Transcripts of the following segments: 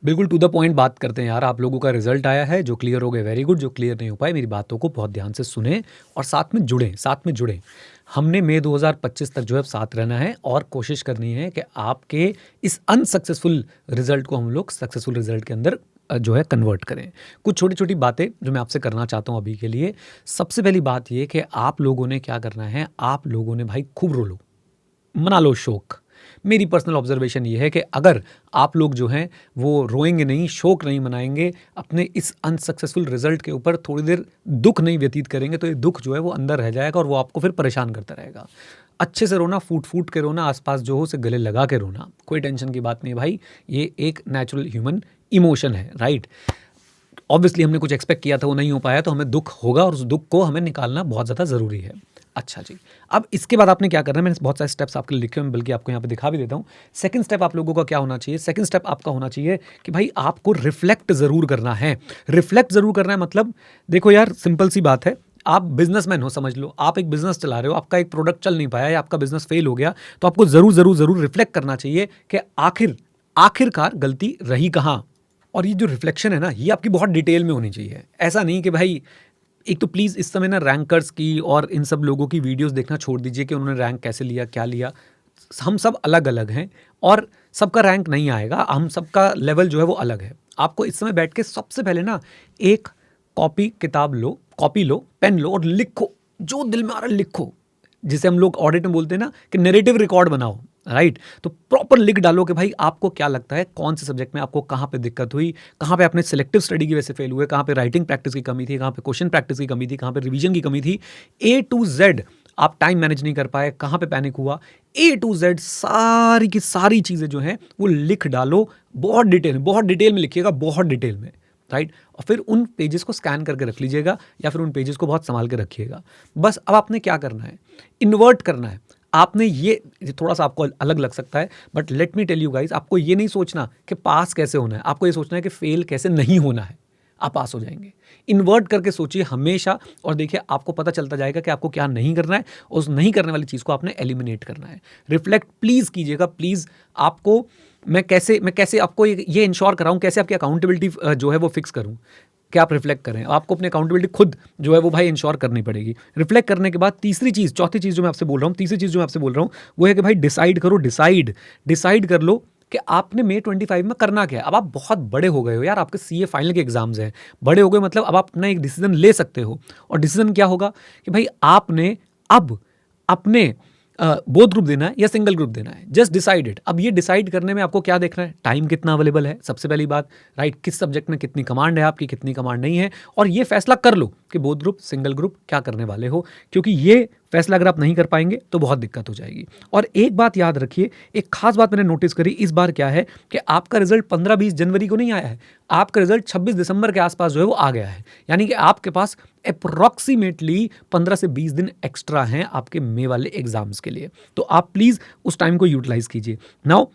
बिल्कुल to the point बात करते हैं यार। आप लोगों का रिजल्ट आया है, जो क्लियर हो गए वेरी गुड, जो क्लियर नहीं हो पाए मेरी बातों को बहुत ध्यान से सुने और साथ में जुड़ें। हमने मई 2025 तक जो है साथ रहना है और कोशिश करनी है कि आपके इस अनसक्सेसफुल रिजल्ट को हम लोग सक्सेसफुल रिजल्ट के अंदर जो है कन्वर्ट करें। कुछ छोटी छोटी बातें जो मैं आपसे करना चाहता हूँ अभी के लिए। सबसे पहली बात ये कि आप लोगों ने क्या करना है, आप लोगों ने भाई खूब रो लो, मना लो शोक। मेरी पर्सनल ऑब्जर्वेशन ये है कि अगर आप लोग जो हैं वो रोएंगे नहीं, शोक नहीं मनाएंगे, अपने इस अनसक्सेसफुल रिजल्ट के ऊपर थोड़ी देर दुख नहीं व्यतीत करेंगे, तो ये दुख जो है वो अंदर रह जाएगा और वो आपको फिर परेशान करता रहेगा। अच्छे से रोना, फूट फूट के रोना, आसपास जो हो उसे गले लगा के रोना, कोई टेंशन की बात नहीं भाई। ये एक नेचुरल ह्यूमन इमोशन है, राइट। ऑब्वियसली हमने कुछ एक्सपेक्ट किया था, वो नहीं हो पाया, तो हमें दुख होगा और उस दुख को हमें निकालना बहुत ज़्यादा ज़रूरी है। अच्छा जी, अब इसके बाद आपने क्या करना है, मैंने बहुत सारे स्टेप्स आपके लिए लिखे हुए हैं, बल्कि आपको यहाँ पे दिखा भी देता हूँ। सेकंड स्टेप आप लोगों का क्या होना चाहिए? सेकंड स्टेप आपका होना चाहिए कि भाई आपको रिफ्लेक्ट ज़रूर करना है। रिफ्लेक्ट ज़रूर करना है मतलब, देखो यार सिंपल सी बात है, आप बिजनेसमैन हो, समझ लो आप एक बिजनेस चला रहे हो, आपका एक प्रोडक्ट चल नहीं पाया या आपका बिजनेस फेल हो गया, तो आपको ज़रूर ज़रूर ज़रूर रिफ्लेक्ट करना चाहिए कि आखिरकार गलती रही कहाँ। और ये जो रिफ्लेक्शन है ना, ये आपकी बहुत डिटेल में होनी चाहिए। ऐसा नहीं कि भाई, एक तो प्लीज़ इस समय ना रैंकर्स की और इन सब लोगों की वीडियोस देखना छोड़ दीजिए कि उन्होंने रैंक कैसे लिया, क्या लिया। हम सब अलग अलग हैं और सबका रैंक नहीं आएगा, हम सबका लेवल जो है वो अलग है। आपको इस समय बैठ के सबसे पहले ना एक कॉपी लो, पेन लो और लिखो, जो दिल में आ रहा है लिखो। जिसे हम लोग ऑडिट में बोलते हैं ना कि नैरेटिव रिकॉर्ड बनाओ, राइट। तो प्रॉपर लिख डालो कि भाई आपको क्या लगता है, कौन से सब्जेक्ट में आपको कहाँ पे दिक्कत हुई, कहाँ पे आपने सिलेक्टिव स्टडी की वजह से फेल हुए, कहाँ पे राइटिंग प्रैक्टिस की कमी थी, कहाँ पे क्वेश्चन प्रैक्टिस की कमी थी, कहाँ पे रिवीजन की कमी थी। A to Z आप टाइम मैनेज नहीं कर पाए, कहाँ पे पैनिक हुआ, A to Z सारी की सारी चीज़ें जो हैं वो लिख डालो। बहुत डिटेल में लिखिएगा, बहुत डिटेल में, राइट। और फिर उन पेजेस को स्कैन करके रख लीजिएगा या फिर उन पेजेस को बहुत संभाल के रखिएगा। बस अब आपने क्या करना है, इन्वर्ट करना है। आपने ये थोड़ा सा आपको अलग लग सकता है, but let me tell you guys, आपको ये नहीं सोचना कि पास कैसे होना है, आपको ये सोचना है कि फेल कैसे नहीं होना है, आप पास हो जाएंगे। इन्वर्ट करके सोचिए हमेशा और देखिए आपको पता चलता जाएगा कि आपको क्या नहीं करना है। उस नहीं करने वाली चीज़ को आपने एलिमिनेट करना है। रिफ्लेक्ट प्लीज़ कीजिएगा, प्लीज़। आपको मैं कैसे आपको ये इंश्योर कराऊं, कैसे आपकी अकाउंटेबिलिटी जो है वो फिक्स करूं कि आप रिफ्लेक्ट करें। आपको अपनी अकाउंटेबिलिटी खुद जो है वो भाई इंश्योर करनी पड़ेगी। रिफ्लेक्ट करने के बाद चौथी चीज़ जो मैं आपसे बोल रहा हूँ, तीसरी चीज़ जो मैं आपसे बोल रहा हूँ वो है कि भाई डिसाइड कर लो कि आपने May 25 में करना क्या है। अब आप बहुत बड़े हो गए हो यार, आपके CA फाइनल के एग्जाम्स हैं, बड़े हो गए, मतलब अब आप अपना एक डिसीजन ले सकते हो। और डिसीजन क्या होगा कि भाई आपने अब अपने बोथ ग्रुप देना है या सिंगल ग्रुप देना है। Just decide it. अब ये डिसाइड करने में आपको क्या देखना है, टाइम कितना अवेलेबल है, सबसे पहली बात, राइट। किस सब्जेक्ट में कितनी कमांड है आपकी, कितनी कमांड नहीं है। और ये फैसला कर लो कि बोथ ग्रुप सिंगल ग्रुप क्या करने वाले हो, क्योंकि ये फैसला अगर आप नहीं कर पाएंगे तो बहुत दिक्कत हो जाएगी। और एक बात याद रखिए, एक खास बात मैंने नोटिस करी इस बार क्या है कि आपका रिजल्ट 15-20 जनवरी को नहीं आया है, आपका रिजल्ट 26 दिसंबर के आसपास जो है वो आ गया है। यानी कि आपके पास अप्रॉक्सीमेटली 15 से 20 दिन एक्स्ट्रा हैं आपके मई वाले एग्जाम्स के लिए। तो आप प्लीज़ उस टाइम को यूटिलाइज कीजिए। नाउ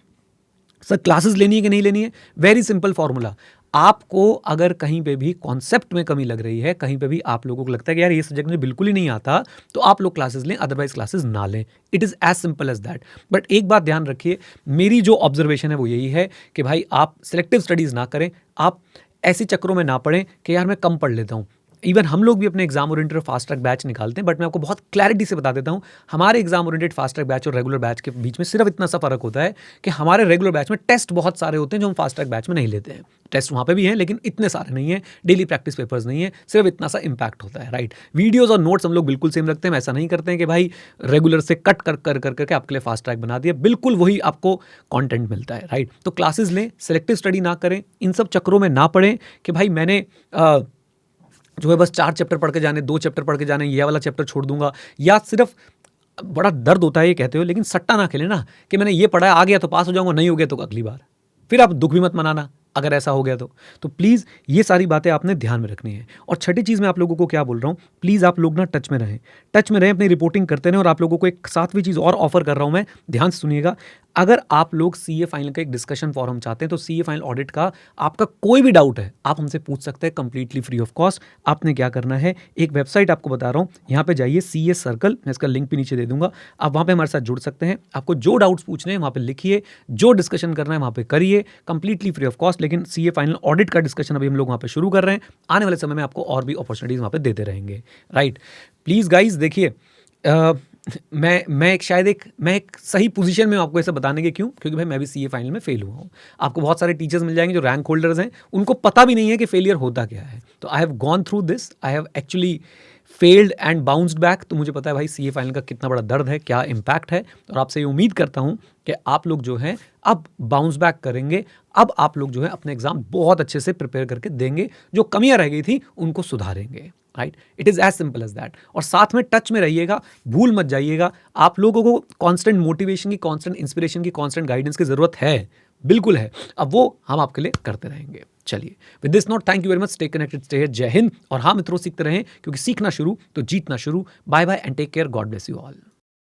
सर क्लासेस लेनी है कि नहीं लेनी है, वेरी सिंपल फॉर्मूला। आपको अगर कहीं पे भी कॉन्सेप्ट में कमी लग रही है, कहीं पे भी आप लोगों को लगता है कि यार ये सब्जेक्ट मुझे बिल्कुल ही नहीं आता, तो आप लोग क्लासेस लें, अदरवाइज क्लासेस ना लें। It is as simple as that. But एक बात ध्यान रखिए, मेरी जो ऑब्जर्वेशन है वो यही है कि भाई आप सिलेक्टिव स्टडीज़ ना करें, आप ऐसे चक्रों में ना पड़ें कि यार मैं कम पढ़ लेता हूँ। इवन हम लोग भी अपने exam oriented fast track batch निकालते हैं, बट मैं आपको बहुत क्लैरिटी से बता देता हूँ, हमारे exam oriented fast track batch और रेगुलर बैच के बीच में सिर्फ इतना सा फर्क होता है कि हमारे रेगुलर बैच में टेस्ट बहुत सारे होते हैं जो हम फास्ट ट्रैक बैच में नहीं लेते हैं। टेस्ट वहाँ पे भी हैं लेकिन इतने सारे नहीं हैं, डेली प्रैक्टिस पेपर्स नहीं है, सिर्फ इतना सा इम्पैक्ट होता है, राइट। वीडियोज़ और नोट्स हम लोग बिल्कुल सेम रखते हैं, ऐसा नहीं करते हैं कि भाई रेगुलर से कट करके आपके लिए फास्ट ट्रैक बना दिया, बिल्कुल वही आपको कॉन्टेंट मिलता है, राइट। तो क्लासेस लें, सिलेक्टिव स्टडी ना करें, इन सब चक्रों में ना पढ़ें कि भाई मैंने जो है बस 4 चैप्टर पढ़ के जाने, 2 चैप्टर पढ़ के जाने, ये वाला चैप्टर छोड़ दूंगा। या सिर्फ बड़ा दर्द होता है ये कहते हो, लेकिन सट्टा ना खेले ना कि मैंने ये पढ़ा है, आ गया तो पास हो जाऊंगा, नहीं हो गया तो अगली बार। फिर आप दुख भी मत मनाना अगर ऐसा हो गया तो प्लीज़ ये सारी बातें आपने ध्यान में रखनी है। और छठी चीज़ मैं आप लोगों को क्या बोल रहा हूँ, प्लीज़ आप लोग ना टच में रहें, अपनी रिपोर्टिंग करते रहें। और आप लोगों को एक सातवीं चीज़ और ऑफर कर रहा हूँ मैं, ध्यान से सुनिएगा। अगर आप लोग सीए फाइनल का एक डिस्कशन फॉरम चाहते हैं तो सीए फाइनल ऑडिट का आपका कोई भी डाउट है आप हमसे पूछ सकते हैं कंप्लीटली फ्री ऑफ कॉस्ट। आपने क्या करना है, एक वेबसाइट आपको बता रहा हूँ, यहाँ पे जाइए सीए सर्कल, मैं इसका लिंक भी नीचे दे दूंगा, आप वहाँ पे हमारे साथ जुड़ सकते हैं। आपको जो डाउट्स पूछने हैं वहाँ पे लिखिए, जो डिस्कशन करना है वहाँ पे करिए, कंप्लीटली फ्री ऑफ कॉस्ट। लेकिन सीए फाइनल ऑडिट का डिस्कशन अभी हम लोग वहाँ पे शुरू कर रहे हैं, आने वाले समय में आपको और भी अपॉर्चुनिटीज वहाँ पे देते रहेंगे। राइट, प्लीज़ गाइज देखिए, मैं एक सही पोजीशन में हूं आपको ऐसे बताने के, क्यों, क्योंकि भाई मैं भी सीए फाइनल में फेल हुआ हूँ। आपको बहुत सारे टीचर्स मिल जाएंगे जो रैंक होल्डर्स हैं, उनको पता भी नहीं है कि फेलियर होता क्या है। तो I have gone through this, I have actually failed and bounced back. तो मुझे पता है भाई सीए फाइनल का कितना बड़ा दर्द है, क्या इम्पैक्ट है। और आपसे ये उम्मीद करता हूँ कि आप लोग जो हैं अब बाउंस बैक करेंगे, अब आप लोग जो है अपने एग्जाम बहुत अच्छे से प्रिपेयर करके देंगे, जो कमियां रह गई थी उनको सुधारेंगे। Right, it is as simple as that. और साथ में टच में रहिएगा, भूल मत जाइएगा। आप लोगों को कांस्टेंट मोटिवेशन की, कांस्टेंट इंस्पिरेशन की, कांस्टेंट गाइडेंस की जरूरत है, बिल्कुल है। अब वो हम आपके लिए करते रहेंगे। चलिए, with this note, thank you very much, stay connected, stay जय हिंद। और हाँ मित्रों, सीखते रहें, क्योंकि सीखना शुरू तो जीतना शुरू। Bye bye and take care, God bless you all.